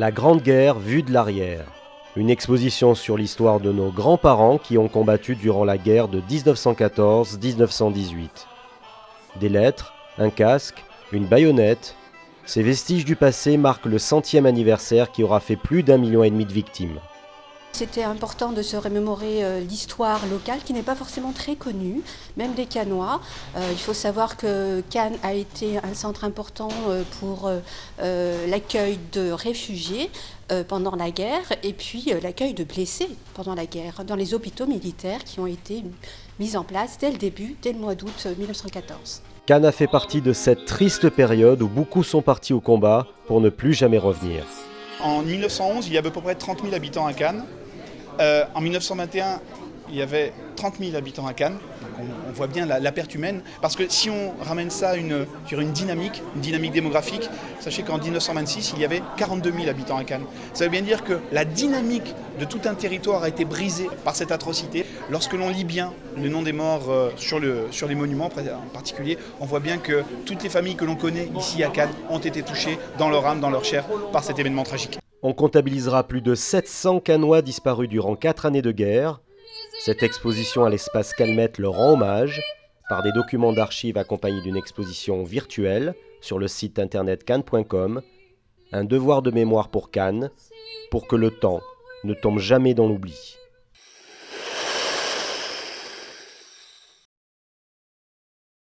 La Grande Guerre vue de l'arrière. Une exposition sur l'histoire de nos grands-parents qui ont combattu durant la guerre de 1914-1918. Des lettres, un casque, une baïonnette. Ces vestiges du passé marquent le 100e anniversaire qui aura fait plus d'1,5 million de victimes. C'était important de se remémorer l'histoire locale qui n'est pas forcément très connue, même des Cannois. Il faut savoir que Cannes a été un centre important pour l'accueil de réfugiés pendant la guerre et puis l'accueil de blessés pendant la guerre dans les hôpitaux militaires qui ont été mis en place dès le début, dès le mois d'août 1914. Cannes a fait partie de cette triste période où beaucoup sont partis au combat pour ne plus jamais revenir. En 1911, il y avait à peu près 30 000 habitants à Cannes. En 1921, il y avait 30 000 habitants à Cannes. Donc on voit bien la perte humaine. Parce que si on ramène ça à une dynamique démographique, sachez qu'en 1926, il y avait 42 000 habitants à Cannes. Ça veut bien dire que la dynamique de tout un territoire a été brisée par cette atrocité. Lorsque l'on lit bien le nom des morts sur les monuments en particulier, on voit bien que toutes les familles que l'on connaît ici à Cannes ont été touchées dans leur âme, dans leur chair, par cet événement tragique. On comptabilisera plus de 700 Cannois disparus durant 4 années de guerre. Cette exposition à l'espace Calmette leur rend hommage par des documents d'archives accompagnés d'une exposition virtuelle sur le site internet cannes.com. Un devoir de mémoire pour Cannes, pour que le temps ne tombe jamais dans l'oubli.